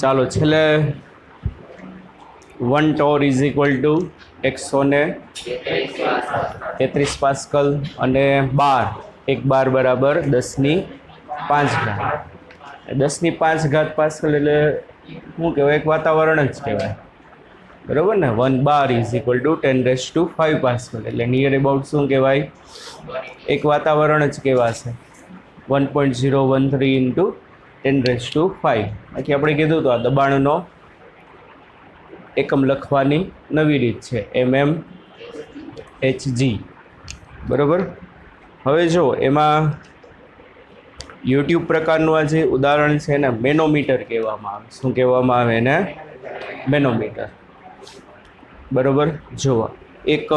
ચાલો છેલ્લે 1 ટોર is equal to 133 pascal અને 12 1 બાર બરાબર 10 ની 5 ઘાત 10 ની 5 ઘાત પાસ્કલ એટલે શું કહેવાય એક વાતાવરણ જ કહેવાય બરાબર ને 1 bar is equal to 10⁵ pascal એટલે નિયર અબાઉટ શું કહેવાય એક વાતાવરણ જ કહેવાશે 1.013 ઇન્ટુ 10⁵ બાકી આપણે કીધું તો આ દબાણનો એકમ લખવાની નવી રીત છે mmHg બરાબર. હવે જો એમાં યુટ્યુબ પ્રકારનું આ જે ઉદાહરણ છે ને મેનોમીટર કહેવામાં આવે. શું કહેવામાં આવે એને? મેનોમીટર. બરાબર. જો એક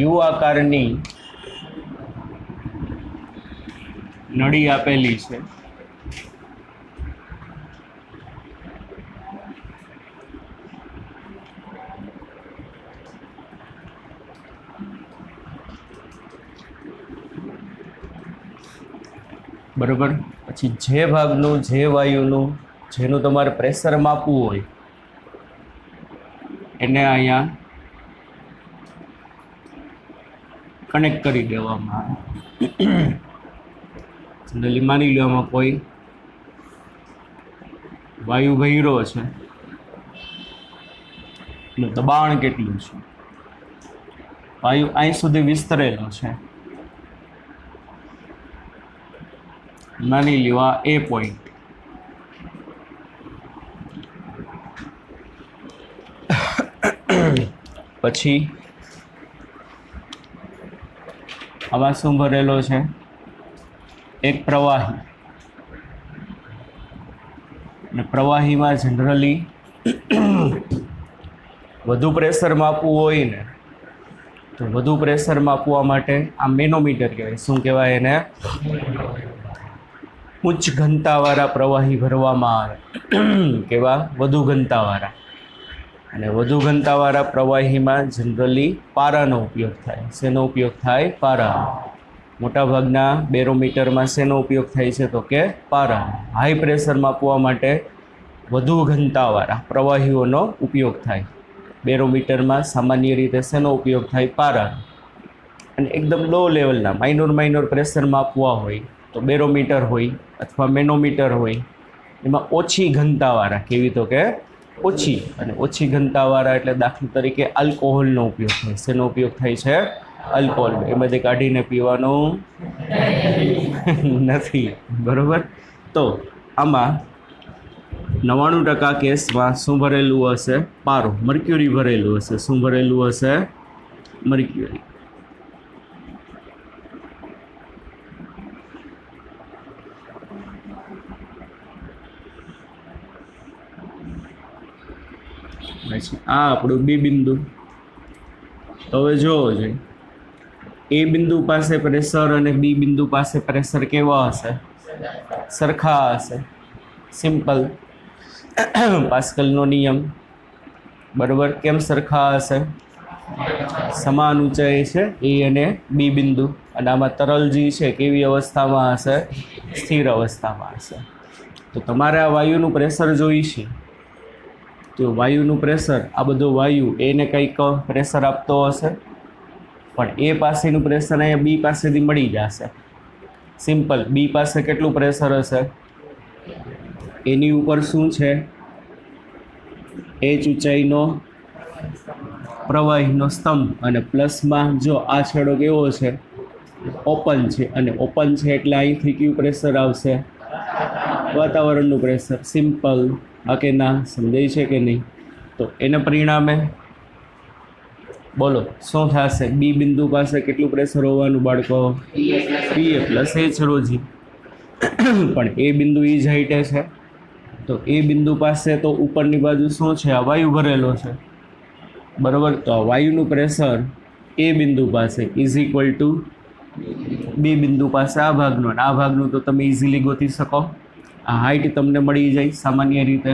યુ આકારની નળી આપેલી છે. બરાબર. પછી જે ભાગનું જે વાયુનું જેનું તમારે પ્રેશર માપવું હોય એને અહીંયા કનેક્ટ કરી દેવામાં આવે. જનરલી માની લો આમાં કોઈ વાયુ ભર્યો છે એનું દબાણ કેટલું છે, વાયુ અહીં સુધી વિસ્તરેલો છે. માની લ્યો આ એ પોઈન્ટ. પછી આમાં શું ભરેલો છે? એક પ્રવાહી. અને પ્રવાહીમાં જનરલી વધુ પ્રેશર માપવું હોય ને તો વધુ પ્રેશર માપવા માટે આ મેનોમીટર કહેવાય. શું કહેવાય એને? ઉચ્ચ ઘનતાવાળા પ્રવાહી ભરવામાં આવે. કેવા? વધુ ઘનતાવાળા. અને વધુ ઘનતાવાળા પ્રવાહીમાં જનરલી પારાનો ઉપયોગ થાય. શેનો ઉપયોગ થાય? પારા. મોટાભાગના બેરોમીટરમાં શેનો ઉપયોગ થાય છે? તો કે પારા. હાઈ પ્રેશર માપવા માટે વધુ ઘનતાવાળા પ્રવાહીઓનો ઉપયોગ થાય. બેરોમીટરમાં સામાન્ય રીતે શેનો ઉપયોગ થાય? પારા. અને એકદમ લો લેવલના માઇનોર પ્રેશર માપવા હોય તો બેરોમીટર હોય અથવા મેનોમીટર હોય એમાં ઓછી ઘનતાવાળા. કેવી? તો કે ઓછી. અને ઓછી ઘનતાવાળા એટલે દાખલા તરીકે આલ્કોહોલનો ઉપયોગ થાય. શેનો ઉપયોગ થાય છે? આલ્કોહોલ. એમાંથી કાઢીને પીવાનું નથી. બરાબર. તો આમાં 99% કેસમાં શું ભરેલું હશે? પારો. મર્ક્યુરી ભરેલું હશે. શું ભરેલું હશે? મર્ક્યુરી. પછી આ આપણું બી બિંદુ. તો હવે જોવો જોઈએ એ બિંદુ પાસે પ્રેશર અને બી બિંદુ પાસે પ્રેશર કેવા હશે? સરખા હશે. સિમ્પલ. પાસ્કલનો નિયમ. બરાબર. કેમ સરખા હશે? સમાન ઊંચાઈ છે એ અને બી બિંદુ. અને આમાં તરલજી છે કેવી અવસ્થામાં હશે? સ્થિર અવસ્થામાં હશે. તો તમારે આ વાયુનું પ્રેશર જોઈશે. તો વાયુનું પ્રેશર, આ બધો વાયુ એને કંઈક પ્રેશર આપતો હશે, પણ એ પાસેનું પ્રેશર અહીંયા બી પાસેથી મળી જશે. સિમ્પલ. બી પાસે કેટલું પ્રેશર હશે? એની ઉપર શું છે? એચ ઊંચાઈનો પ્રવાહીનો સ્તંભ. અને પ્લસમાં જો આ છેડો કેવો છે? ઓપન છે. અને ઓપન છે એટલે અહીંથી કયું પ્રેશર આવશે? વાતાવરણનું પ્રેશર. સિમ્પલ. હા કે ના? સમજાય છે કે નહીં? તો એને પરિણામે બોલો શું થશે? બી બિંદુ પાસે કેટલું પ્રેશર હોવાનું બાળકો? પીએ પ્લસ એચ રોજી. પણ એ બિંદુ એ જ હાઈટે છે. તો એ બિંદુ પાસે તો ઉપરની બાજુ શું છે? આ વાયુ ભરેલો છે. બરાબર. તો આ વાયુનું પ્રેશર એ બિંદુ પાસે ઇઝ ઇક્વલ ટુ બી બિંદુ પાસે આ ભાગનું. અને આ ભાગનું તો તમે ઇઝીલી ગોતી શકો. આ હાઈટ તમને મળી જાય સામાન્ય રીતે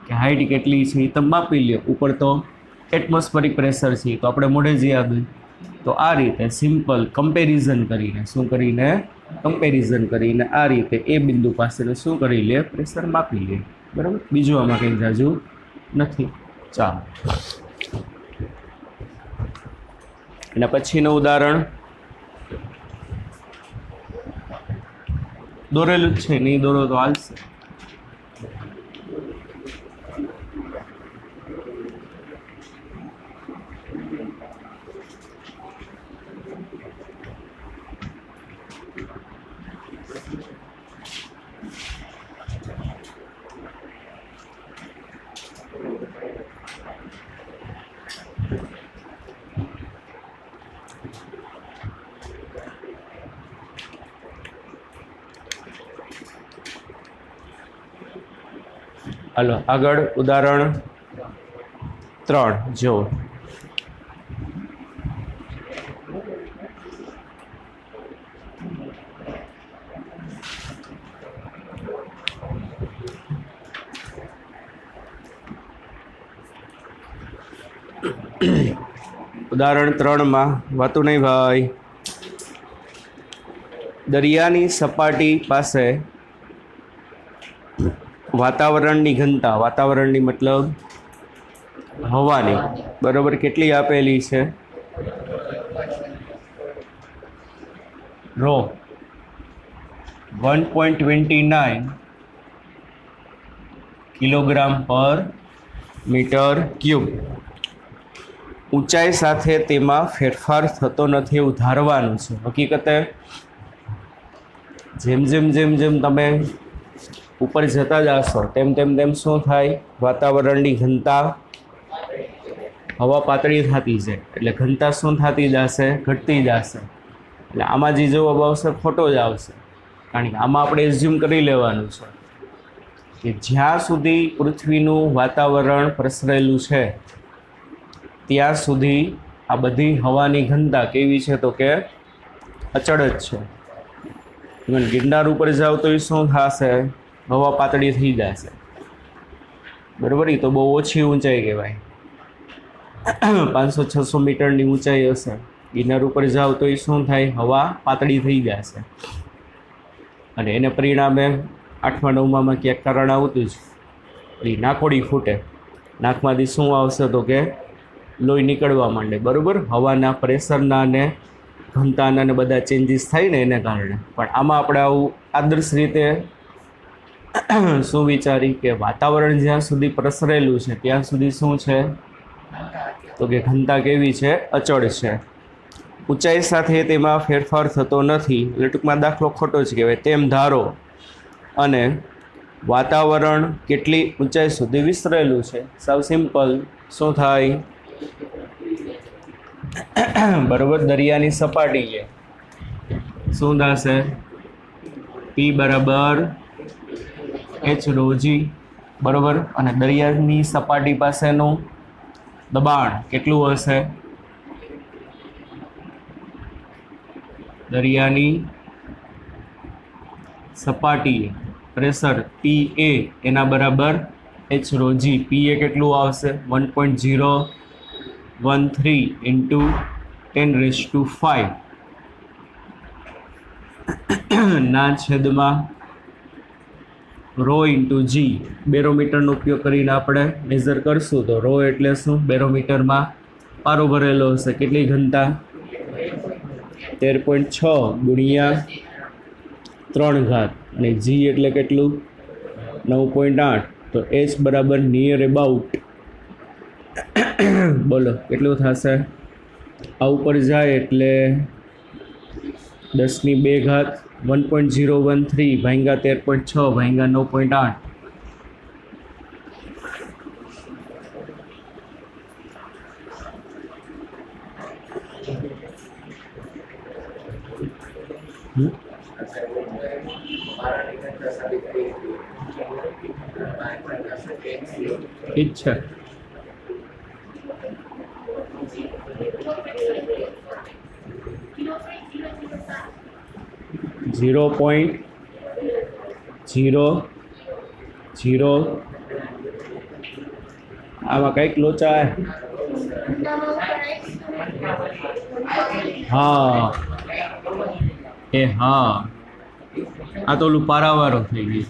કે હાઈટ કેટલી છે એ તમે માપી લ્યો. ઉપર તો એટમોસ્ફેરિક પ્રેશર છે તો આપણે મોઢે જ યાદ હોય. તો આ રીતે સિમ્પલ કમ્પેરિઝન કરીને શું કરીને કમ્પેરિઝન કરીને આ રીતે એ બિંદુ પાસે શું કરી લે પ્રેશર માપી લે બરાબર બીજું આમાં કંઈ જાજુ નથી ચાલો એના પછીનું ઉદાહરણ દોરેલું જ છે નહીં દોરો તો હાલશે હાલો આગળ ઉદાહરણ 3 જો ઉદાહરણ 3 માં વાતું નહીં ભાઈ દરિયાની સપાટી પાસે વાતાવરણની ઘનતા વાતાવરણની મતલબ હવાની બરાબર કેટલી આપેલી છે રો 1.29 કિલોગ્રામ પર મીટર ક્યુબ ઊંચાઈ સાથે તેમાં ફેરફાર થતો નથી એવું ધારવાનું છે હકીકતે જેમ જેમ જેમ જેમ તમે ઉપર જતા જશો તેમ તેમ તેમ શું થાય વાતાવરણની ઘનતા હવા પાતળી થતી જાય એટલે ઘનતા શું થતી જશે ઘટતી જશે એટલે આમાં જે જવાબ આવશે ખોટો જ આવશે કારણ કે આમાં આપણે એઝ્યુમ કરી લેવાનું છે કે જ્યાં સુધી પૃથ્વીનું વાતાવરણ પ્રસરેલું છે ત્યાં સુધી આ બધી હવાની ઘનતા કેવી છે તો કે અચળ જ છે ઇવન ગિરનાર ઉપર જાઓ તો એ શું થશે હવા પાતળી થઈ જશે બરાબર એ તો બહુ ઓછી ઊંચાઈ કહેવાય 500-600 મીટરની ઊંચાઈ હશે ગિરનાર ઉપર જાઓ તો એ શું થાય હવા પાતળી થઈ જશે અને એને પરિણામે 8મા 9મામાં ક્યાંક કારણ આવતું જ એ નાકોડી ફૂટે નાકમાંથી શું આવશે તો કે લોહી નીકળવા માંડે બરાબર હવાના પ્રેશરના ને ઘનતાના ને બધા ચેન્જીસ થાય ને એને કારણે પણ આમાં આપણે આવું આદર્શ રીતે શું વિચારી કે વાતાવરણ જ્યાં સુધી પ્રસરેલું છે ત્યાં સુધી શું છે તો કે ઘનતા કેવી છે અચળ છે ઊંચાઈ સાથે તેમાં ફેરફાર થતો નથી એટલે ટૂંકમાં દાખલો ખોટો જ કહેવાય તેમ ધારો અને વાતાવરણ કેટલી ઊંચાઈ સુધી વિસ્તરેલું છે સાવ સિમ્પલ શું થાય બરાબર દરિયાની સપાટી છે શું થશે પી બરાબર એચ રોજી બરાબર અને દરિયાની સપાટી પાસેનું દબાણ કેટલું હશે દરિયાની સપાટી પ્રેશર પી એ એના બરાબર એચ રોજી પી એ કેટલું આવશે 1.013 ઇન્ટુ 10⁵ ના છેદમાં રો ઇન્ટુ જી બેરોમીટરનો ઉપયોગ કરીને આપણે મેઝર કરશું તો રો એટલે શું બેરોમીટરમાં પારો ભરેલો હશે કેટલી ઘનતા 13.6 ગુણ્યા 3 ઘાત અને જી એટલે કેટલું 9.8 તો એચ બરાબર નિયર એબાઉટ બોલો કેટલું થશે આ ઉપર જાય એટલે 10⁵ 1.013 ભાગ્યા 13.6 ભાગ્યા 9.8 ઠીક છે 0.00 આમાં કંઈક લોચા હા એ હા આ તો ઓલું પારાવાળો થઈ ગયું.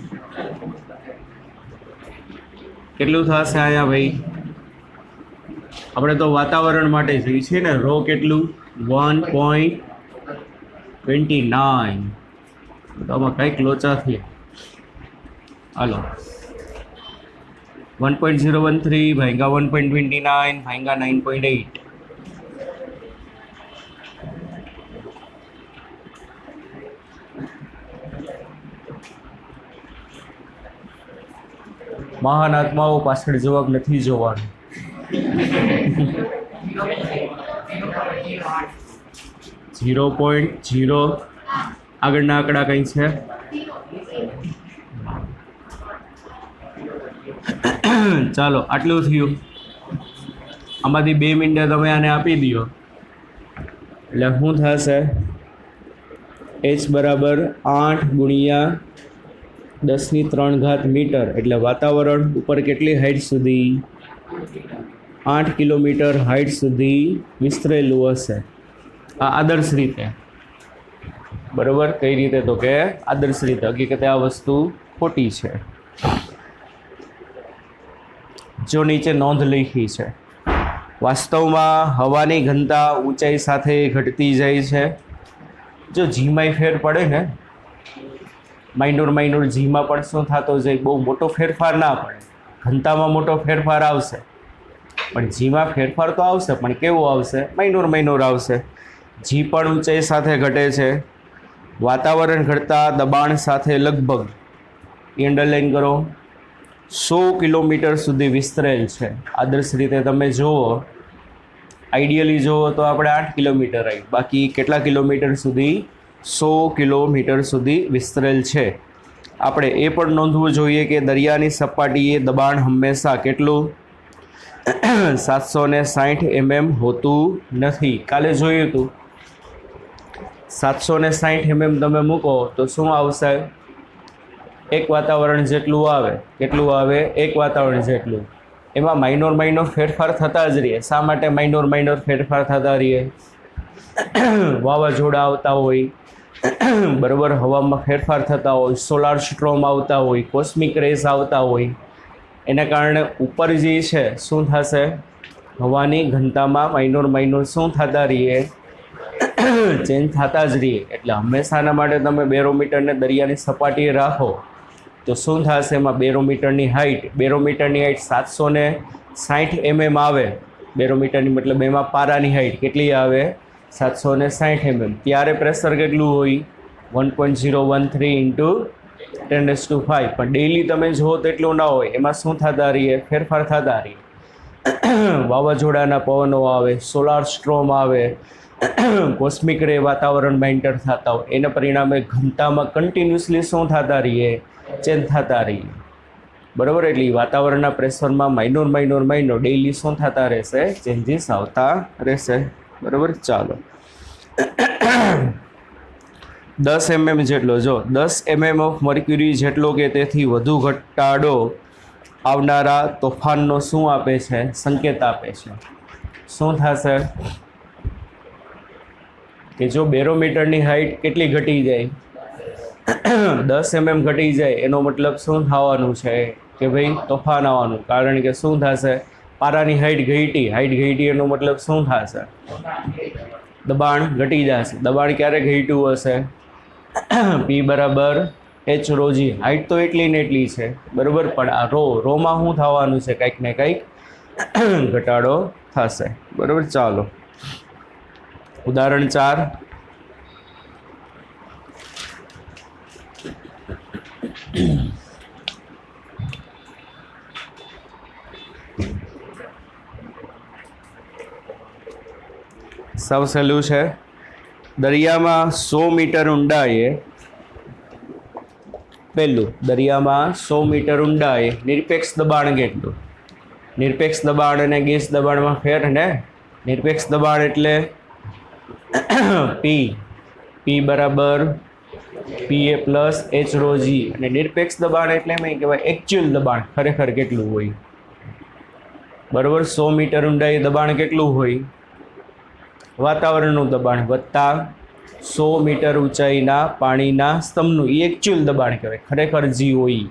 કેટલું થશે અહીંયા ભાઈ? આપણે તો વાતાવરણ માટે જોઈએ છીએ ને. રો કેટલું? 1.29. તો આમાં કંઈક લોચા થયા. હાલો 1.013 ભાગ્યા 1.29 ભાગ્યા 9.8. મહાન આત્માઓ પાછળ જવાબ નથી જોવાનો. 0.0 આગળના આંકડા કઈ છે? ચાલો આટલું થયું. આમાંથી 2 મિનિટે તમે આને આપી દો એટલે શું થશે? h બરાબર 8 ગુણ્યા 10⁻³ મીટર એટલે વાતાવરણ ઉપર કેટલી હાઈટ સુધી? 8 કિલોમીટર હાઈટ સુધી વિસ્તરેલું હશે. આ આદર્શ રીતે. બરાબર? કઈ રીતે? તો કે આદર્શ રીતે. હકીકતે આ વસ્તુ ખોટી છે. જો નીચે નોંધ લખી છે, વાસ્તવમાં હવાની ઘનતા ઊંચાઈ સાથે ઘટતી જાય છે. જો જીમાં ફેર પડે ને, માઇનોર જીમાં પણ શું થતો જાય? બહુ મોટો ફેરફાર ના પડે. ઘનતામાં મોટો ફેરફાર આવશે પણ જીમાં ફેરફાર તો આવશે, પણ કેવો આવશે? માઇનોર આવશે. જી પણ ઊંચાઈ સાથે ઘટે છે. વાતાવરણ ઘટતા દબાણ સાથે લગભગ અંડરલાઈન કરો 100 કિલોમીટર સુધી વિસ્તરેલ છે. આદર્શ રીતે તમે જુઓ, આઈડિયલી જુઓ તો આપણે 8 કિલોમીટર આવી, બાકી કેટલા કિલોમીટર સુધી? 100 કિલોમીટર સુધી વિસ્તરેલ છે. આપણે એ પણ નોંધવું જોઈએ કે દરિયાની સપાટીએ દબાણ હંમેશા કેટલું? 760 mm હોતું નથી. કાલે જોયું હતું 760 mm તમે મૂકો તો શું આવશે? એક વાતાવરણ જેટલું આવે. કેટલું આવે? એક વાતાવરણ જેટલું. એમાં માઇનોર ફેરફાર થતા જ રહે. શા માટે માઇનોર ફેરફાર થતા રહે? વાવાઝોડા આવતા હોય, બરાબર, હવામાં ફેરફાર થતા હોય, સોલાર સ્ટ્રોમ આવતા હોય, કોસ્મિક રેઝ આવતા હોય, એના કારણે ઉપર જે છે શું થશે? હવાની ઘનતામાં માઇનોર શું થતા રહીએ? ચેન્જ થતા જ રહીએ. એટલે હંમેશાના માટે તમે બેરોમીટરને દરિયાની સપાટીએ રાખો તો શું થશે? એમાં બેરોમીટરની હાઇટ 760 mm આવે. બેરોમીટરની મતલબ એમાં પારાની હાઇટ કેટલી આવે? 760 mm. ત્યારે પ્રેશર કેટલું હોય? 1.013 × 10⁵. પણ ડેઈલી તમે જુઓ તો એટલું ના હોય. એમાં શું થતા રહીએ? ફેરફાર થતા રહીએ. વાવાઝોડાના પવનો આવે, સોલાર સ્ટ્રોમ આવે, કોસ્મિક રે વાતાવરણમાં એન્ટર થતા હોય, એના પરિણામે ઘનતામાં કન્ટિન્યુઅસલી શું થતા રહીએ? ચેન્જ થતા રહીએ. બરાબર? એટલે વાતાવરણના પ્રેશરમાં માઇનોર ડેઈલી શું થતા રહેશે? ચેન્જીસ આવતા રહેશે. બરાબર? ચાલો 10 mm જેટલો, જો 10 mm ઓફ મર્ક્યુરી જેટલો કે તેથી વધુ ઘટાડો આવનારા તોફાનનો શું આપે છે? સંકેત આપે છે. શું થશે? કે જો બેરોમીટરની હાઇટ કેટલી ઘટી જાય? 10 mm ઘટી જાય, એનો મતલબ શું થવાનું છે? કે ભાઈ તોફાન આવવાનું. કારણ કે શું થશે? પારાની હાઇટ ઘટી એનો મતલબ શું થશે? દબાણ ઘટી જશે. દબાણ ક્યારે ઘટ્યું હશે? P બરાબર h/g. હાઇટ તો એટલી ને એટલી છે, બરાબર, પણ આ રોમાં શું થવાનું છે? કંઈક ને કંઈક ઘટાડો થશે. બરાબર? ચાલો ઉદાહરણ 4. સૌ સહેલું છે. દરિયામાં 100 મીટર ઊંડાઈએ, પહેલું, દરિયામાં 100 મીટર ઊંડાઈએ નિરપેક્ષ દબાણ કેટલું? નિરપેક્ષ દબાણ અને ગેસ દબાણમાં ફેર ને. નિરપેક્ષ દબાણ એટલે P બરાબર PA + h/g, અને નિરપેક્ષ દબાણ એટલે એમ કહેવાય એકચ્યુઅલ દબાણ ખરેખર કેટલું હોય? બરાબર? 100 મીટર ઊંડાઈ દબાણ કેટલું હોય? વાતાવરણનું દબાણ વત્તા 100 મીટર ઊંચાઈના પાણીના સ્તંભનું એ એકચ્યુઅલ દબાણ કહેવાય. ખરેખર જી હોય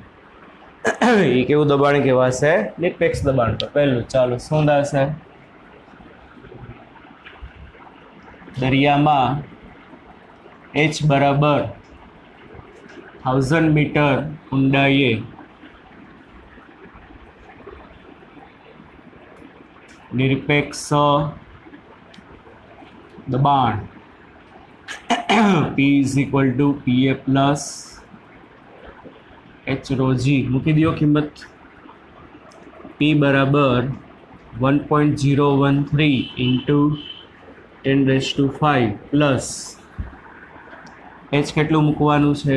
એ કેવું દબાણ કહેવાશે? નિરપેક્ષ દબાણ. તો પહેલું ચાલો શું થશે? દરિયામાં H બરાબર 1000 મીટર ઊંડાઈએ નિરપેક્ષ દબાણ P is equal to PA plus H rho G. મૂકી દો કિંમત. P બરાબર 1.013 into 10⁵ પ્લસ H કેટલું મૂકવાનું છે?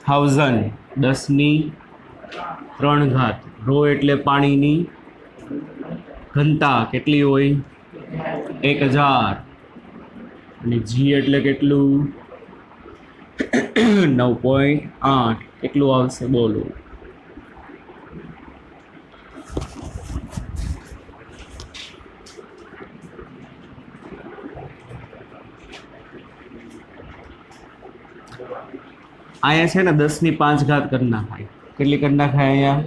1000 10⁻³ રો એટલે પાણીની ઘનતા કેટલી હોય? 1000 અને જી એટલે કેટલું? 9.8. કેટલું આવશે બોલો? અહીંયા છે ને 10⁵ કરી નાખાય. કેટલી કરી નાખાય? અહીંયા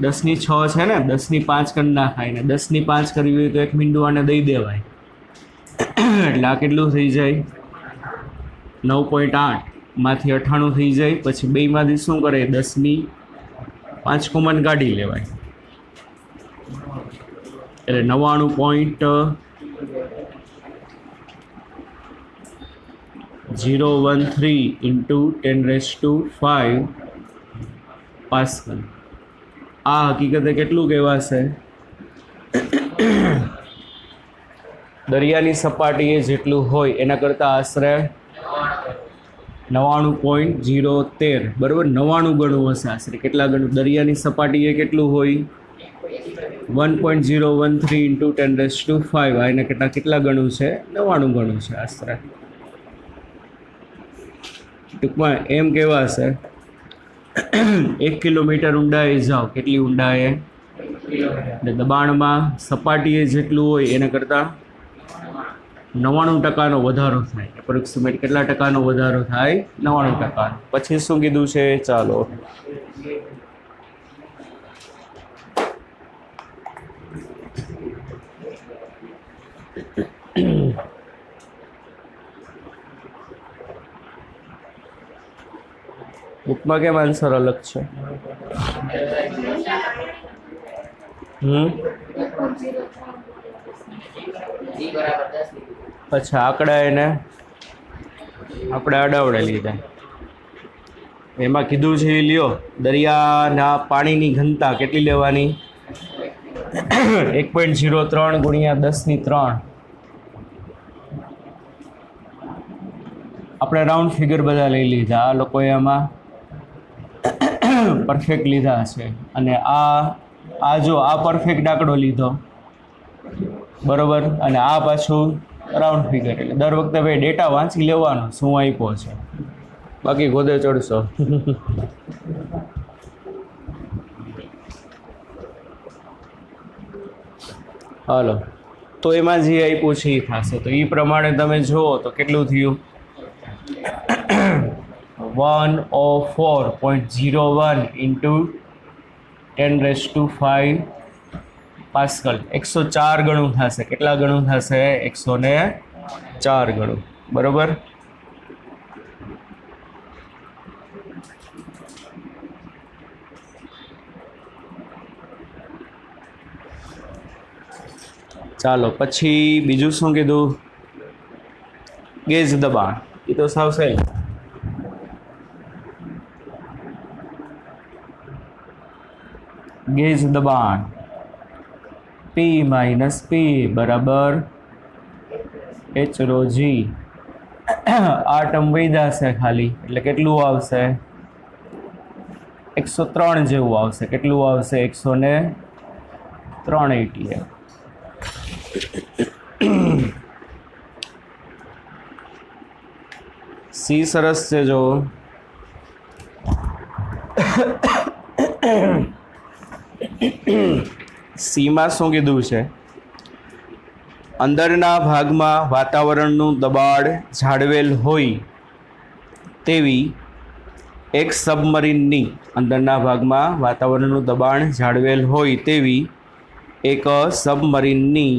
10⁶ છે ને, 10⁵ કરી નાખાય ને 10⁵ કરવી હોય તો એક મીંડું આને દઈ દેવાય એટલે આ કેટલું થઈ જાય? 9.8 માંથી 98 થઈ જાય. પછી બેમાંથી શું કરે? 10⁵ કોમન કાઢી લેવાય એટલે 99.013 into 10⁵ પાસ્કલ. આ હકીકતે કેટલું કહેવાશે? દરિયાની સપાટીએ જેટલું હોય એના કરતાં આશરે 99.013 બરાબર 99 ગણું હશે આશરે. કેટલા ગણું? દરિયાની સપાટીએ કેટલું હોય? 1.013 into 10⁵. આ એના કેટલા ગણું છે? 99 ગણું છે આશરે. ટૂંકમાં એમ કહેવાશે 1 કિલોમીટર ઊંડાઈએ જાઓ. કેટલી ઊંડાઈએ? એટલે દબાણમાં સપાટીએ જેટલું હોય એના કરતાં 99% વધારો થાય. એપ્રોક્સિમેટ કેટલા ટકાનો વધારો થાય? 99%. પછી શું કીધું છે? ચાલો બુકમાં કેમ આન્સર અલગ છે? અચ્છા, આંકડા એને આપણે અડાવડે લીધા. એમાં કીધું છે એ લ્યો, દરિયાના પાણીની ઘનતા કેટલી લેવાની? 1.03 ગુણ્યા 10⁻3. આપણે રાઉન્ડ ફિગર બધા લઈ લીધા. આ લોકોએ આમાં પરફેક્ટ લીધા છે. અને આ જો આ પરફેક્ટ આંકડો લીધો બરોબર, અને આ પાછું રાઉન્ડ ફિગર. એટલે દર વખતે ભાઈ ડેટા વાંચી લેવાનો શું આપ્યો છે, બાકી ગોદે ચડશો. હાલો, તો એમાં જે આપ્યું છે એ થશે. તો એ પ્રમાણે તમે જુઓ તો કેટલું થયું? 104.01 into 10⁵ પાસ્કલ. 104 ગણું થશે. કેટલા ગણું થશે? 104 ગણું. બરોબર. ચાલો પછી બીજું શું કીધું? ગેજ દબાણ. એ તો સાવ સહેલું. ગેજ દબાણ P માઇનસ P બરાબર H rho G. આ ટર્મ વૈધા છે ખાલી, એટલે કેટલું આવશે? 103 જેવું આવશે. કેટલું આવશે? 103 ATM. સી સરસ છે. જો સીમાં શું કીધું છે? અંદરના ભાગમાં વાતાવરણનું દબાણ જાળવેલ હોય તેવી એક સબમરીનની અંદરના ભાગમાં વાતાવરણનું દબાણ જાળવેલ હોય તેવી એક સબમરીનની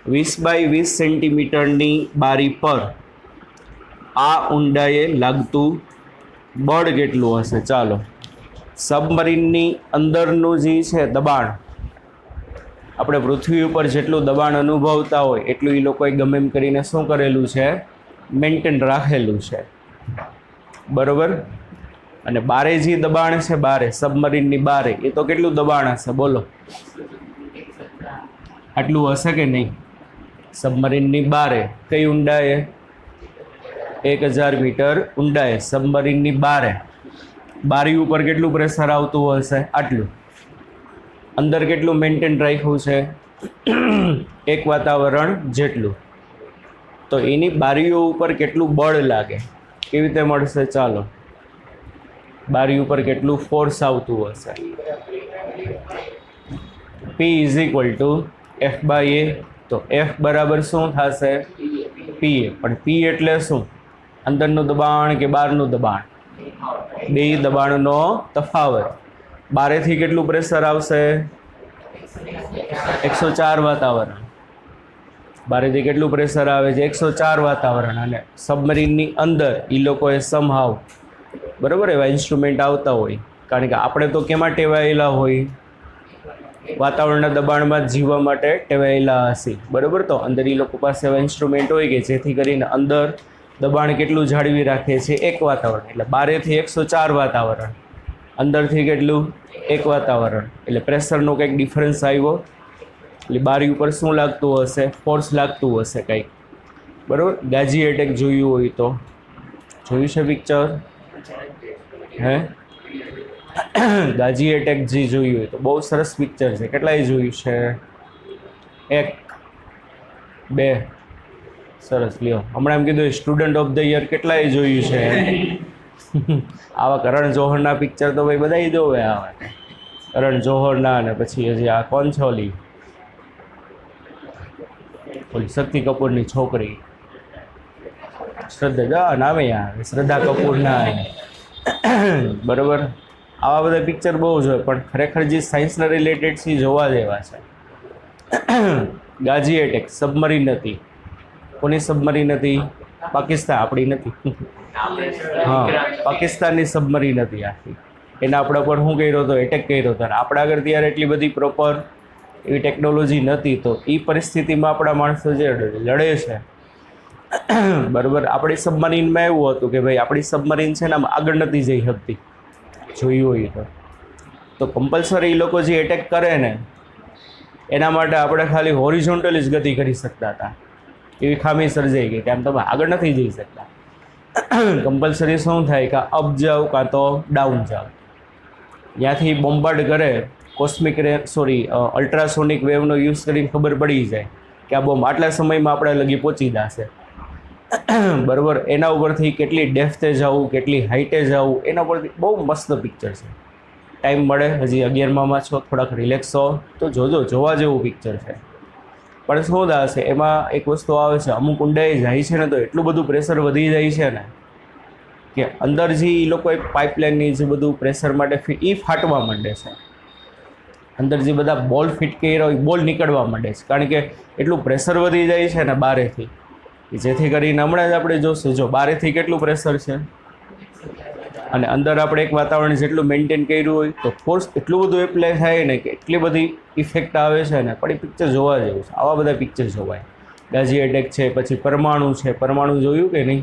20 બાય 20 સેન્ટીમીટરની બારી પર આ ઊંડાઈએ લાગતું બળ કેટલું હશે? ચાલો, સબમરીનની અંદરનું જે છે દબાણ, આપણે પૃથ્વી ઉપર જેટલું દબાણ અનુભવતા હોય એટલું એ લોકોએ ગમે એમ કરીને શું કરેલું છે? મેન્ટેન રાખેલું છે, બરોબર. અને બારે જે દબાણ છે, બારે સબમરીનની બારે, એ તો કેટલું દબાણ હશે બોલો? આટલું હશે કે નહીં? સબમરીનની બારે કઈ ઊંડાઈએ? 1000 મીટર ઊંડાઈએ સબમરીનની બારે. બારી ઉપર કેટલું પ્રેશર આવતું હશે? આટલું. અંદર કેટલું મેન્ટેન રાખ્યું છે? 1 વાતાવરણ જેટલું. તો એની બારીઓ ઉપર કેટલું બળ લાગે? કેવી રીતે મળશે? ચાલો, બારી ઉપર કેટલું ફોર્સ આવતું હશે? P = F/A. તો F બરાબર શું થશે? PA. પણ P એટલે શું? અંદરનું દબાણ કે બહારનું દબાણ? બે દબાણનો તફાવત. બારેથી કેટલું પ્રેશર આવશે? 104 વાતાવરણ. બારેથી કેટલું પ્રેશર આવે છે? 104 વાતાવરણ. અને સબમરીનની અંદર એ લોકોએ સમહાવ, બરાબર, એવા ઇન્સ્ટ્રુમેન્ટ આવતા હોય, કારણ કે આપણે તો કેમાં ટેવાયેલા હોય? વાતાવરણના દબાણમાં જ જીવવા માટે ટેવાયેલા હશે, બરાબર. તો અંદર એ લોકો પાસે એવા ઇન્સ્ટ્રુમેન્ટ હોય કે જેથી કરીને અંદર દબાણ કેટલું જાળવી રાખે છે? 1 વાતાવરણ. એટલે બારેથી 104 વાતાવરણ, અંદરથી કેટલું? 1 વાતાવરણ. એટલે પ્રેશરનો કંઈક ડિફરન્સ આવ્યો. એટલે બારી ઉપર શું લાગતું હશે? ફોર્સ લાગતું હશે કંઈક, બરાબર. ગાજી એટેક જોયું હોય તો જોયું છે પિક્ચર? હે, ગાજી એટેક જે જોયું હોય તો બહુ સરસ પિક્ચર છે. કેટલાય જોયું છે? 1 2 સરસ. લ્યો, હમણાં એમ કીધું સ્ટુડન્ટ ઓફ ધ યર કેટલાય જોયું છે? આવા કરણ જોહરના પિક્ચર તો ભાઈ બધાય જોવે. આવા કરણ જોહરના, અને પછી હજી આ કોણ છે ઓલી શક્તિ કપૂરની છોકરી, શ્રદ્ધા, નામે આવે શ્રદ્ધા કપૂરના, બરાબર. આવા બધા પિક્ચર બહુ જોઈએ, પણ ખરેખર જે સાયન્સના રિલેટેડ છે જોવા જેવા છે. ગાજી એટેક સબમરીન હતી. કોની સબમરીન હતી? પાકિસ્તાન, આપણી નથી. હા, પાકિસ્તાનની સબમરીન હતી આખી. એના આપણા પર શું કર્યો હતો? એટેક કર્યો હતો. અને આપણા આગળ ત્યારે એટલી બધી પ્રોપર એવી ટેકનોલોજી નહોતી. તો એ પરિસ્થિતિમાં આપણા માણસો જે લડે છે, બરાબર. આપણી સબમરીનમાં એવું હતું કે ભાઈ આપણી સબમરીન છે ને આમ આગળ નથી જઈ શકતી, જોયું હોય તો કમ્પલસરી એ લોકો જે એટેક કરે ને એના માટે આપણે ખાલી હોરિઝોન્ટલી જ ગતિ કરી શકતા હતા. એવી ખામી સર્જાઈ ગઈ કે આમ તમે આગળ નથી જઈ શકતા. કમ્પલસરી શું થાય કે અપ જાઓ કાં તો ડાઉન જાઓ. ત્યાંથી બોમ્બાર્ડ કરે, કોસ્મિક અલ્ટ્રાસોનિક વેવનો યુઝ કરીને ખબર પડી જાય કે આ બોમ્બ આટલા સમયમાં આપણે લગી પહોંચી જશે, બરાબર. એના ઉપરથી કેટલી ડેપ્થે જવું, કેટલી હાઈટે જવું, એના પરથી બહુ મસ્ત પિક્ચર છે. ટાઈમ મળે, હજી 11માં છો, થોડાક રિલેક્સ હો તો જોજો, જોવા જેવું પિક્ચર છે. પણ શું થશે એમાં એક વસ્તુ આવે છે, અમુક ઊંડાઈ જાય છે ને તો એટલું બધું પ્રેશર વધી જાય છે ને કે અંદર જે એ લોકો પાઇપલાઇનની જે બધું પ્રેશર માટે એ ફાટવા માંડે છે. અંદર જે બધા બોલ ફિટ કર્યા હોય બોલ નીકળવા માંડે છે, કારણ કે એટલું પ્રેશર વધી જાય છે ને બારેથી, જેથી કરીને હમણાં જ આપણે જોશું, જો બારેથી કેટલું પ્રેશર છે અને અંદર આપણે એક વાતાવરણ જેટલું મેન્ટેન કર્યું હોય તો ફોર્સ એટલું બધું એપ્લાય થાય ને કે એટલી બધી ઇફેક્ટ આવે છે ને. પણ એ પિક્ચર જોવા જેવું છે, આવા બધા પિક્ચર જોવાય. ગાજી એટેક છે, પછી પરમાણુ છે, પરમાણુ જોયું કે નહીં?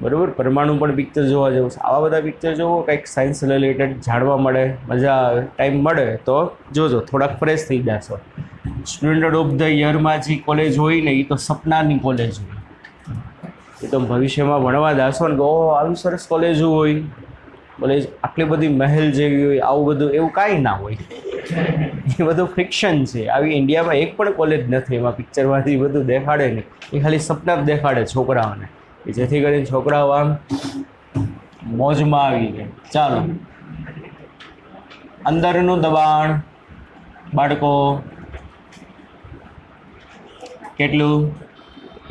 બરાબર, પરમાણુ પણ પિક્ચર જોવા જેવું છે. આવા બધા પિક્ચર જોવો, કંઈક સાયન્સ રિલેટેડ જાણવા મળે, મજા આવે. ટાઈમ મળે તો જોજો, થોડાક ફ્રેશ થઈ જશો. સ્ટુડન્ટ ઓફ ધ યરમાં જે કોલેજ હોય ને એ તો સપનાની કોલેજ હોય. એ તો ભવિષ્યમાં ભણવા જાશો ને કે ઓહ આવી સરસ કોલેજ હોય, કોલેજ આટલી બધી મહેલ જેવી હોય, આવું બધું એવું કાંઈ ના હોય. એ બધું ફિક્શન છે. આવી ઇન્ડિયામાં એક પણ કોલેજ નથી. એમાં પિક્ચરમાંથી બધું દેખાડે નહીં, એ ખાલી સપના જ દેખાડે છોકરાઓને, જેથી કરીને છોકરાઓ આમ મોજમાં આવી જાય. ચાલો, અંદરનું દબાણ બાળકો કેટલું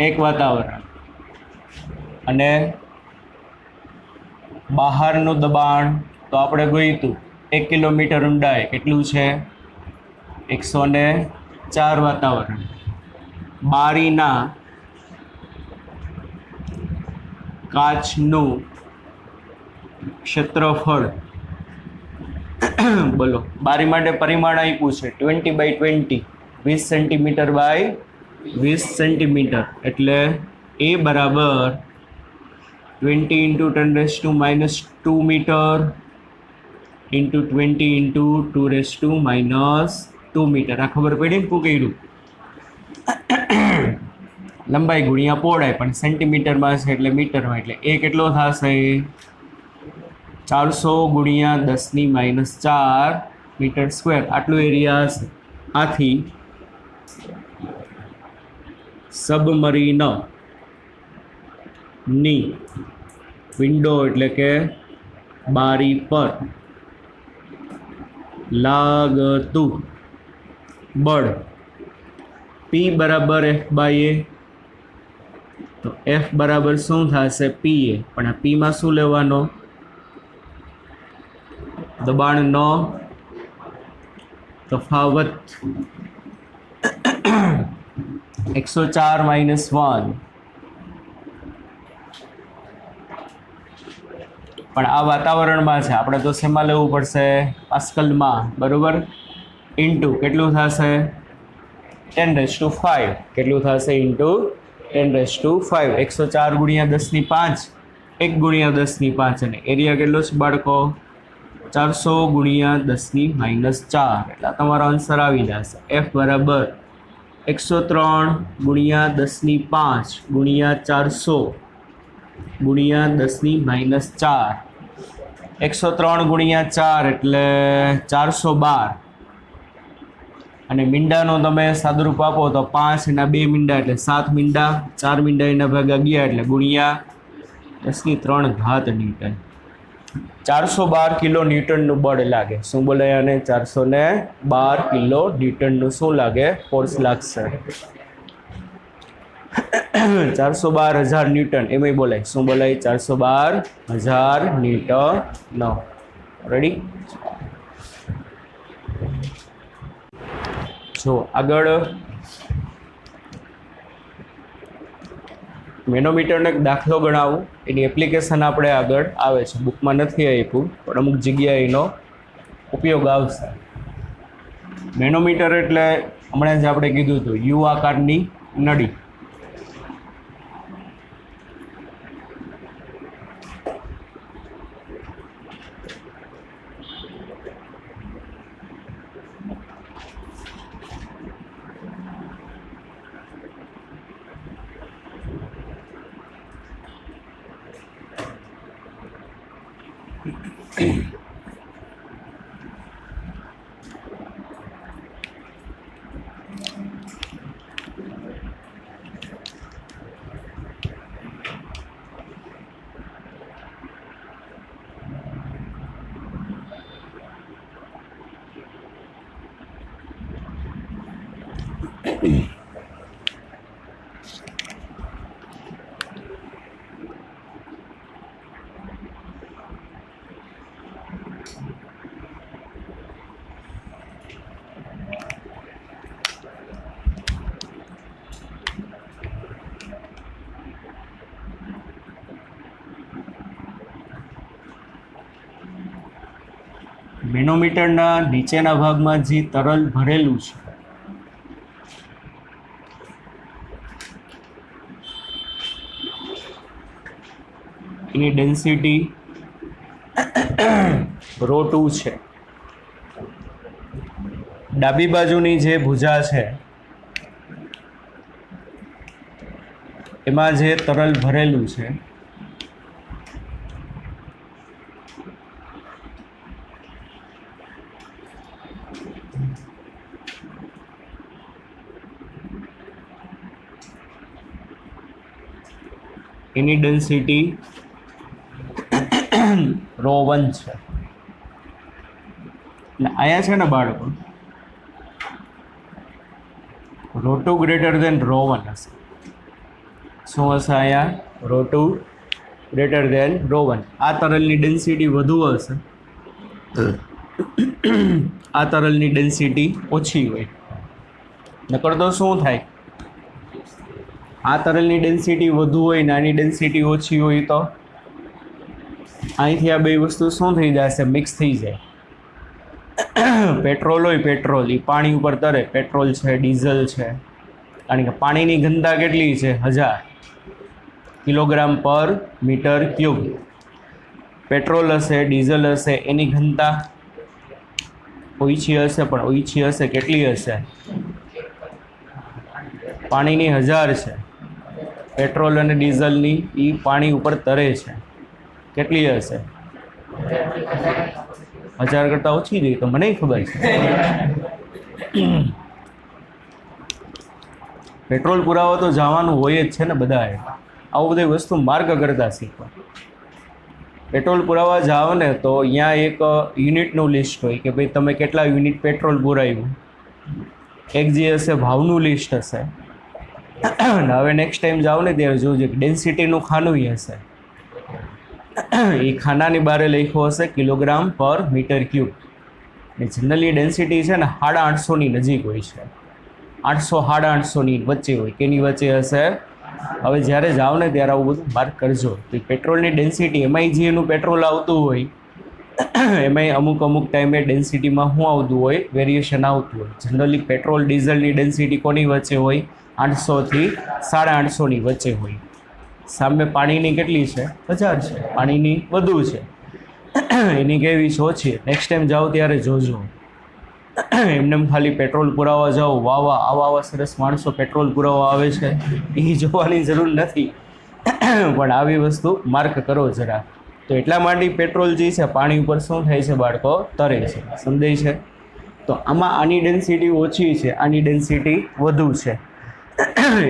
એક વાતાવરણ અને બહારનું દબાણ તો આપણે જોયું હતું 1 કિલોમીટર ઊંડાઈ કેટલું છે 104 વાતાવરણ બારીના કાચનું ક્ષેત્રફળ બોલો બારી માટે પરિમાણ આપ્યું છે 20 × 20 20 સેન્ટીમીટર બાય 20 સેન્ટીમીટર એટલે એ બરાબર 20 × 10⁻² મીટર ઇન્ટુ 20 × 2⁻² મીટર આ ખબર પડી ને શું કર્યું લંબાઈ ગુણ્યા પહોળાઈ પણ સેન્ટીમીટરમાં છે એટલે મીટરમાં એટલે એ કેટલો થશે 400 × 10⁻⁴ મીટર સ્ક્વેર આટલું એરિયા હશે આથી સબમરીન ની વિન્ડો એટલે કે બારી પર લાગતું બળ P બરાબર F/A તો F બરાબર શું થશે PA પણ આ P માં શું લેવાનો દબાણનો તફાવત 104 - 1 પણ આ વાતાવરણમાં છે આપણે તો શેમાં લેવું પડશે પાસ્કલમાં બરોબર ઇન્ટુ કેટલું થશે 10⁵ કેટલું થશે ઇન્ટુ 10⁵ 104 × 10⁵ 1 × 10⁵ અને એરિયા કેટલો છે બાળકો 400 × 10⁻⁴ એટલે તમારો આન્સર આવી જશે F બરાબર 103 × 10⁵ × 400 × 10⁻⁴ 103 × 4 એટલે 412 અને મીંડાનો તમે સાદુરૂપ આપો તો 5 એના 2 મીંડા એટલે 7 મીંડા 4 મીંડા એના ભાગ્યા 11 એટલે ગુણ્યા 10⁻³ ન્યૂટન 412 કિલો ન્યૂટનનું બળ લાગે શું બોલે અને 412 કિલો ન્યૂટનનું શું લાગે ફોર્સ લાગશે 412,000 ન્યૂટન એમાંય બોલાય શું બોલાય 412,000 ન્યૂટન રેડી જો આગળ મેનોમીટરનો એક દાખલો ગણાવું એની એપ્લિકેશન આપણે આગળ આવે છે બુકમાં નથી આપ્યું પણ અમુક જગ્યાએ એનો ઉપયોગ આવશે મેનોમીટર એટલે હમણાં જ આપણે કીધું હતું યુ આકારની નળી મેનોમીટરના નીચેના ભાગમાં જે તરલ ભરેલું છે એની ડેન્સિટી ρ2 છે ડાબી બાજુની જે ભુજા છે એમાં જે તરલ ભરેલું છે એની ડેન્સિટી ρ1 છે એટલે અહીંયા છે ને બાળકો રો2 ગ્રેટર દેન રો1 હશે. શું હશે અહીંયા? રો2 ગ્રેટર દેન રો1. આ તરલની ડેન્સિટી વધુ હશે, આ તરલની ડેન્સિટી ઓછી હોય. નકર તો શું થાય? આ તરલની ડેન્સિટી વધુ હોય ને આની ડેન્સિટી ઓછી હોય તો અહીંથી આ બે વસ્તુ શું થઈ જશે? મિક્સ થઈ જાય. પેટ્રોલ હોય, પેટ્રોલ એ પાણી ઉપર તરે, પેટ્રોલ છે, ડીઝલ છે, કારણ કે પાણીની ઘનતા કેટલી છે? 1000 કિલોગ્રામ પર મીટર ક્યુબ. પેટ્રોલ હશે, ડીઝલ હશે, એની ઘનતા ઓછી હશે, પણ ઓછી હશે કેટલી હશે? પાણીની 1000 છે, પેટ્રોલ અને ડીઝલની એ પાણી ઉપર તરે છે, કેટલી હશે? 1000 કરતાં ઓછી રહી તો મને ખબર છે. પેટ્રોલ પુરાવો તો જવાનું હોય જ છે ને બધાએ. આવું બધી વસ્તુ માર્ક કરતા શીખવા. પેટ્રોલ પુરાવા જાવ ને તો અહીંયા એક યુનિટનું લિસ્ટ હોય કે ભાઈ તમે કેટલા યુનિટ પેટ્રોલ પુરાવ્યું, એક જે હશે ભાવનું લિસ્ટ હશે. હવે નેક્સ્ટ ટાઈમ જાઓ ને ત્યારે જોજો કે ડેન્સિટીનું ખાનું હશે, એ ખાનાની બારે લખ્યું હશે કિલોગ્રામ પર મીટર ક્યુબ. ને જનરલી ડેન્સિટી છે ને 850ની નજીક હોય છે, 800-850ની વચ્ચે હોય. કેની વચ્ચે હશે? હવે જ્યારે જાઓ ને ત્યારે આવું બધું માર્ક કરજો. તો પેટ્રોલની ડેન્સિટી એમાંય જે એનું પેટ્રોલ આવતું હોય એમાંય અમુક ટાઈમે ડેન્સિટીમાં શું આવતું હોય? વેરિએશન આવતું હોય. જનરલી પેટ્રોલ ડીઝલની ડેન્સિટી કોની વચ્ચે હોય? 800થી 850ની વચ્ચે હોય. સામે પાણીની કેટલી છે? 1000 છે. પાણીની વધુ છે, એની કેવી છે? ઓછી. નેક્સ્ટ ટાઈમ જાઓ ત્યારે જોજો. એમને ખાલી પેટ્રોલ પુરાવા જાઓ, વાવા આવા સરસ માણસો પેટ્રોલ પુરાવા આવે છે, એ જોવાની જરૂર નથી, પણ આવી વસ્તુ માર્ક કરો જરા. તો એટલા માટે પેટ્રોલ જે છે પાણી ઉપર શું થાય છે બાળકો? તરે છે. સમજાય છે? તો આમાં આની ડેન્સિટી ઓછી છે, આની ડેન્સિટી વધુ છે.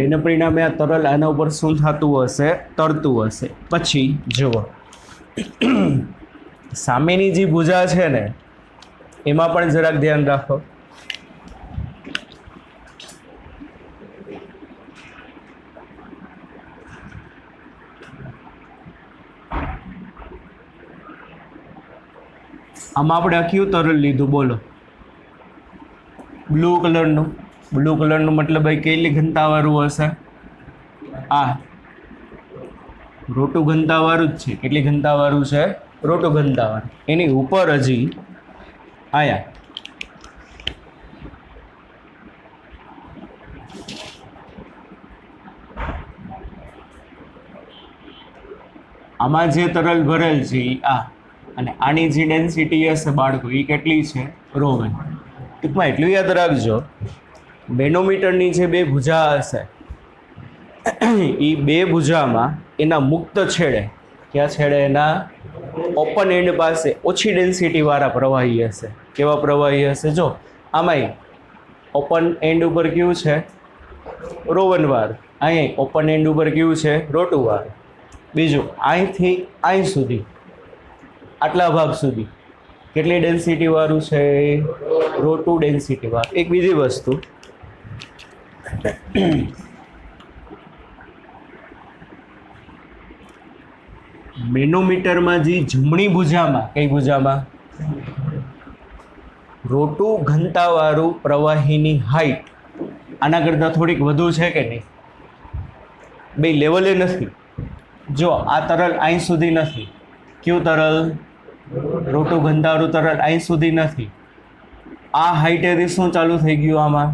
એના પરિણામે આ તરલ આના ઉપર શું થતું હશે? તરતું હશે. પછી જુઓ, સામેની જે ભુજા છે ને એમાં પણ જરાક ધ્યાન રાખો. આમાં આપણે આ કયું તરલ લીધું? બોલો. બ્લુ કલરનું. બ્લુ કલરનું મતલબ ભાઈ કેટલી ઘનતાવાળું હશે? આ રો2 ઘનતાવાળું જ છે. કેટલી ઘનતાવાળું છે? રો2 ઘનતાવાળું. એની ઉપર હજી આયા આમાં જે તરલ ભરેલ છે એ આ, અને આની જે ડેન્સિટી હશે બાળકો એ કેટલી છે? રો1. ટૂંકમાં એટલું યાદ રાખજો, બેનોમીટરની જે બે ભુજા હશે એ બે ભુજામાં એના મુક્ત છેડે, ક્યાં છેડે? એના ઓપન એન્ડ પાસે ઓછી ડેન્સિટીવાળા પ્રવાહી હશે. કેવા પ્રવાહી હશે? જો આમાંય ઓપન એન્ડ ઉપર કયું છે? રો1 વાર. અહીંયા ઓપન એન્ડ ઉપર કયું છે? રો2 વાર. બીજું અહીંથી અહીં સુધી, આટલા ભાગ સુધી કેટલી ડેન્સિટી વાળું છે? રો2 ડેન્સિટી વાળું. એક બીજી વસ્તુ, મેનોમીટરમાં જે જમણી ભુજામાં, કઈ ભુજામાં? રો2 ઘનતાવાળું પ્રવાહીની હાઈટ આના કરતાં થોડીક વધુ છે કે નહીં? બે લેવલે નથી. જો આ તરલ અહીં સુધી નથી. કયું તરલ? રો2 ઘનતાવાળું તરલ અહીં સુધી નથી. આ હાઈટેથી શું ચાલુ થઈ ગયું? આમાં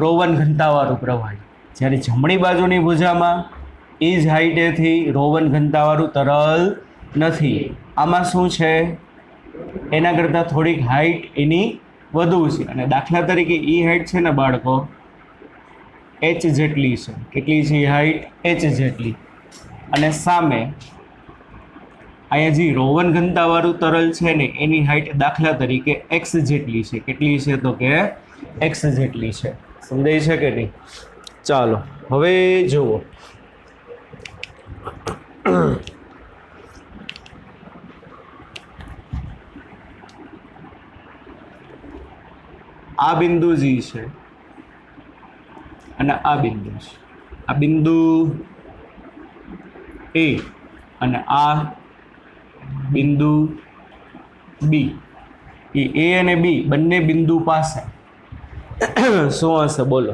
રો1 ઘનતાવાળું પ્રવાહી. જ્યારે જમણી બાજુની ભુજામાં એ જ હાઈટેથી રો1 ઘનતાવાળું તરલ નથી. આમાં શું છે? એના કરતાં થોડીક હાઈટ એની વધુ છે. અને દાખલા તરીકે એ હાઈટ છે ને બાળકો h જેટલી છે. કેટલી છે એ હાઈટ? h જેટલી. અને સામે અહીંયા જે રો1 ઘનતાવાળું તરલ છે ને એની હાઈટ દાખલા તરીકે x જેટલી છે. કેટલી છે? તો કે x જેટલી છે. સમજાય છે કે નહીં? ચાલો હવે જુઓ, આ બિંદુ જે છે અને આ બિંદુ છે. આ બિંદુ એ અને આ બિંદુ બી. એ અને બી બંને બિંદુ પાસે શું હશે બોલો?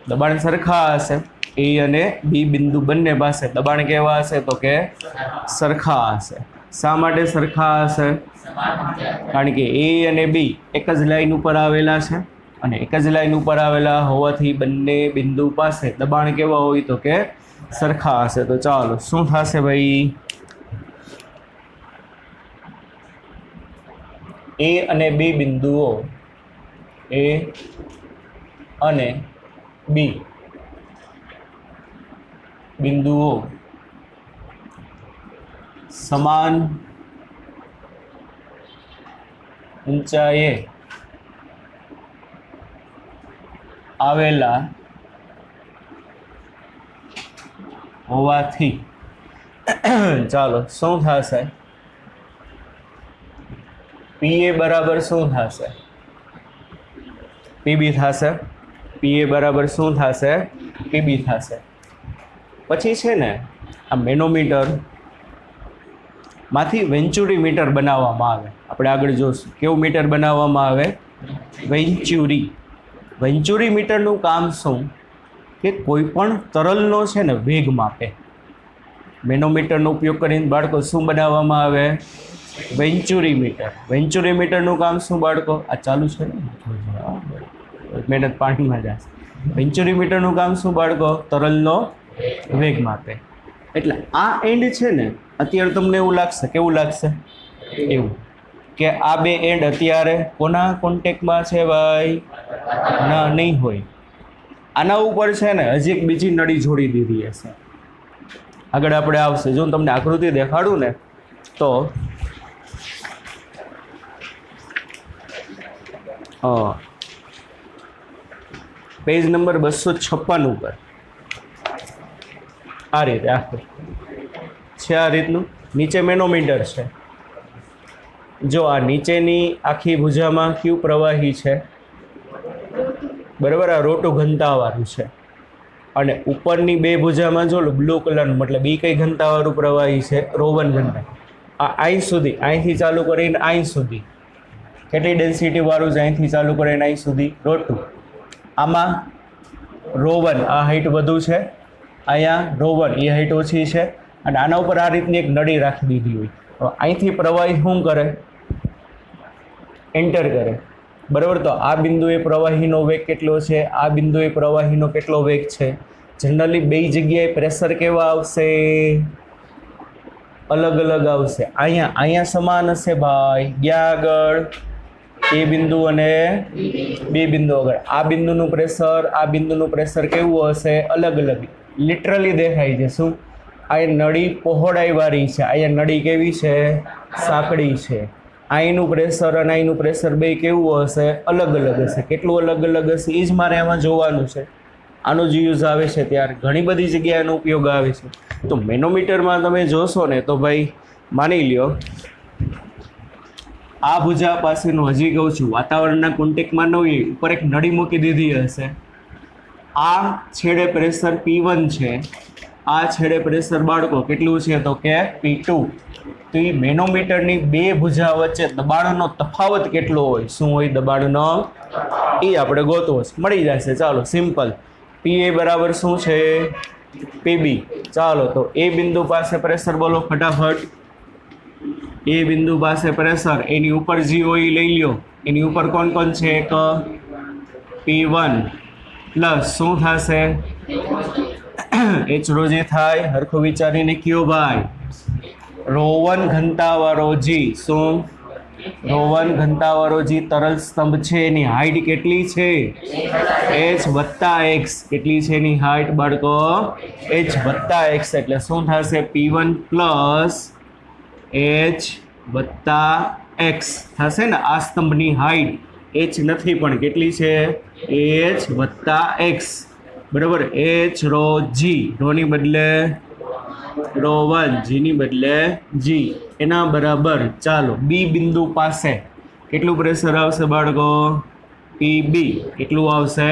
દબાણ સરખા હશે. એ અને બી બિંદુ બંને પાસે દબાણ કેવા હશે? તો કે સરખા હશે. શા માટે સરખા હશે? કારણ કે એ અને બી એક જ લાઈન ઉપર આવેલા છે અને એક જ લાઈન ઉપર આવેલા હોવાથી બંને બિંદુ પાસે દબાણ કેવા હોય? તો કે સરખા હશે. તો ચાલો શું થશે ભાઈ? એ અને બી બિંદુઓ, એ અને બી બિંદુઓ સમાન ઊંચાઈએ આવેલા હોવાથી ચાલો શું થશે? પીએ બરાબર શું થશે? પીબી થશે. પીએ બરાબર શું થશે? પીબી થશે. પછી છે ને આ મેનોમીટર માંથી વેન્ચુરી મીટર બનાવવામાં આવે. આપણે આગળ જોશું કેવું મીટર બનાવવામાં આવે? વેન્ચુરી. વેન્ચુરી મીટરનું કામ શું? કે કોઈ પણ તરલનો છે ને વેગ માપે. મેનોમીટરનો ઉપયોગ કરીને બાળકો શું બનાવવામાં આવે? વેન્ચુરી મીટર. વેન્ચુરી મીટરનું કામ શું બાળકો? આ ચાલુ છે ને, મહેનત પાણીમાં જશે. વેન્ચુરી મીટરનું કામ શું બાળકો? તરલનો વેગ માપે. એટલે આ એન્ડ છે ને અત્યારે તમને એવું લાગશે, કેવું લાગશે? એવું કે આ બે એન્ડ અત્યારે કોના કોન્ટેક્ટમાં છે ભાઈ? ના, નહીં હોય. આના ઉપર છે ને હજી એક બીજી નળી જોડી દીધી હશે. આગળ આપણે આવશે. જો હું તમને આકૃતિ દેખાડું ને તો પેજ નંબર 256 ઉપર આ રીતે આખું છે. આ રીતનું નીચે મેનોમીટર છે. જો આ નીચેની આખી ભુજામાં કયું પ્રવાહી છે? બરાબર, આ રોટુ ઘનતાવાળું છે. અને ઉપરની બે ભુજામાં જો બ્લુ કલરનું મતલબ એ કઈ ઘનતાવાળું પ્રવાહી છે? રોવન ઘનતા. આ અહીં સુધી, અહીંથી ચાલુ કરીને અહીં સુધી કેટલી ડેન્સિટી વાળું છે? અહીંથી ચાલુ કરીને અહીં સુધી રોટુ. આમાં રોવન, આ હાઈટ વધુ છે. અહીંયા રોવન, એ હાઈટ ઓછી છે. અને આના ઉપર આ રીતની એક નળી રાખી દીધી હોય. હવે અહીંથી પ્રવાહી શું કરે? એન્ટર કરે. બરાબર. તો આ બિંદુએ પ્રવાહીનો વેગ કેટલો છે? આ બિંદુએ પ્રવાહીનો કેટલો વેગ છે? જનરલી બે જગ્યાએ પ્રેશર કેવા આવશે? અલગ અલગ આવશે. અહીંયા સમાન હશે ભાઈ. ગયા આગળ એ બિંદુ અને બે બિંદુ આગળ આ બિંદુનું પ્રેશર, આ બિંદુનું પ્રેશર કેવું હશે? અલગ અલગ. લિટરલી દેખાય છે. શું? આ નળી પહોળાઈ વાળી છે, અહીંયા નળી કેવી છે? સાંકડી છે. અહીંનું પ્રેશર અને અહીંનું પ્રેશર બે કેવું હશે? અલગ અલગ હશે. કેટલું અલગ અલગ હશે એ જ મારે આમાં જોવાનું છે. આનો જ યુઝ આવે છે ત્યારે ઘણી બધી જગ્યાએ આનો ઉપયોગ આવે છે. તો મેનોમીટરમાં તમે જોશો ને તો ભાઈ માની લ્યો આ ભુજા પાસેનું, હજી કહું છું, વાતાવરણના કોન્ટેક્ટમાં ન હોય, ઉપર એક નળી મૂકી દીધી હશે. આ છેડે પ્રેશર P1 છે, આ છેડે પ્રેશર બાળકો કેટલું છે? તો કે P2. તો એ મેનોમીટરની બે ભુજા વચ્ચે દબાણનો તફાવત કેટલો હોય? શું હોય દબાણનો? એ આપણે ગોતવો છે. મળી જશે. ચાલો સિમ્પલ. PA બરાબર શું છે? PB. ચાલો તો એ બિંદુ પાસે પ્રેશર બોલો ફટાફટ. એ બિંદુ પાસે પ્રેશર, એની ઉપર જી હોય લઈ લ્યો. એની ઉપર કોણ કોણ છે? એક P1 પ્લસ શું થશે? H રો જે થાય હરખું વિચારીને કયો ભાઈ? રોવન ઘનતાવાળો જી. શું? રોવન ઘનતાવાળો જી તરલ સ્તંભ છે. એની હાઈટ કેટલી છે? h વત્તા x. કેટલી છે એની હાઈટ બાળકો? h વત્તા x. એટલે શું થશે? P1 પ્લસ h વત્તા x થશે ને. આ સ્તંભની હાઈટ h નથી પણ કેટલી છે? h વત્તા x. બરાબર. h રો જી, રોની બદલે રો 1, જીની બદલે જી, એના બરાબર. ચાલો બી બિંદુ પાસે કેટલું પ્રેશર આવશે બાળકો? PB. કેટલું આવશે?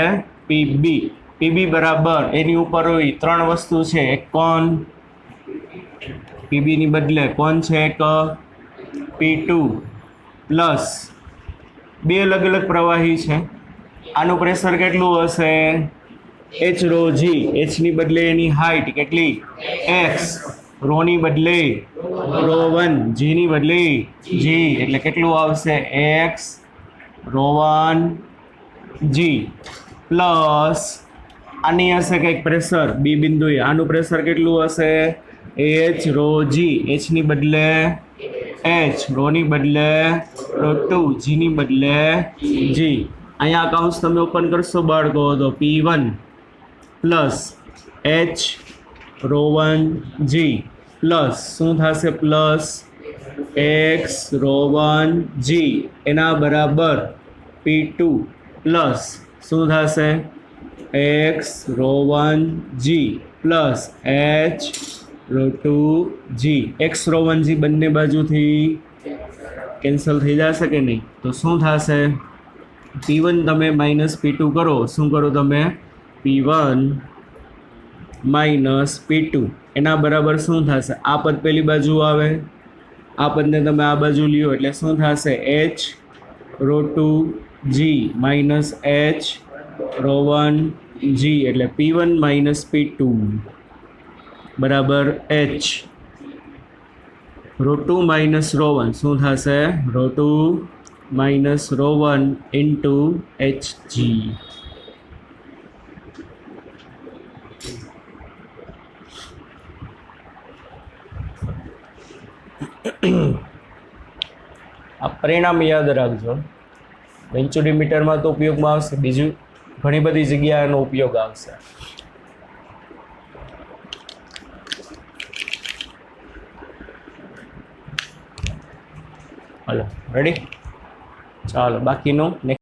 પીબી. પીબી બરાબર એની ઉપર હોય 3 વસ્તુ છે, એક કોણ, પીબી ની બદલે કોણ છે એક P2 પ્લસ 2 અલગ અલગ પ્રવાહી છે. આનું પ્રેશર કેટલું હશે? h રો જી. h ની બદલે એની હાઈટ કેટલી? x. રો ની બદલે રો 1, જી ની બદલે જી, એટલે કેટલું આવશે? x રો 1 જી પ્લસ આની હશે કંઈક પ્રેશર બી બિંદુએ, આનું પ્રેશર કેટલું હશે? h રો જી. h ની બદલે h, રો ની બદલે રો 2, જી ની બદલે જી. અહીંયા કૌંસ તમે ઓપન કરશો બાળકો તો P1 પ્લસ h રો 1 જી પ્લસ શું થશે? પ્લસ x રો 1 જી એના બરાબર P2 પ્લસ શું થશે? x રો 1 જી પ્લસ h રો 2 જી. x રો 1 જી બંને બાજુથી કેન્સલ થઈ જશે કે નહીં? તો શું થશે? P1 તમે માઇનસ P2 કરો, શું કરો તમે? P1 માઇનસ P2 એના બરાબર શું થશે? આ પદ પેલી બાજુ આવે, આ પદને તમે આ બાજુ લ્યો એટલે શું થશે? h રો 2 જી માઇનસ h રો 1 જી, એટલે P1 માઇનસ P2 બરાબર h. રો 2 માઇનસ રો 1 શું થશે? Row 2 minus row 1 into H જી. આ પરિણામ યાદ રાખજો. વેન્ચુરીમીટરમાં તો ઉપયોગમાં આવશે, બીજું ઘણી બધી જગ્યાએનો ઉપયોગ આવશે. હાલો રેડી, ચાલો બાકીનું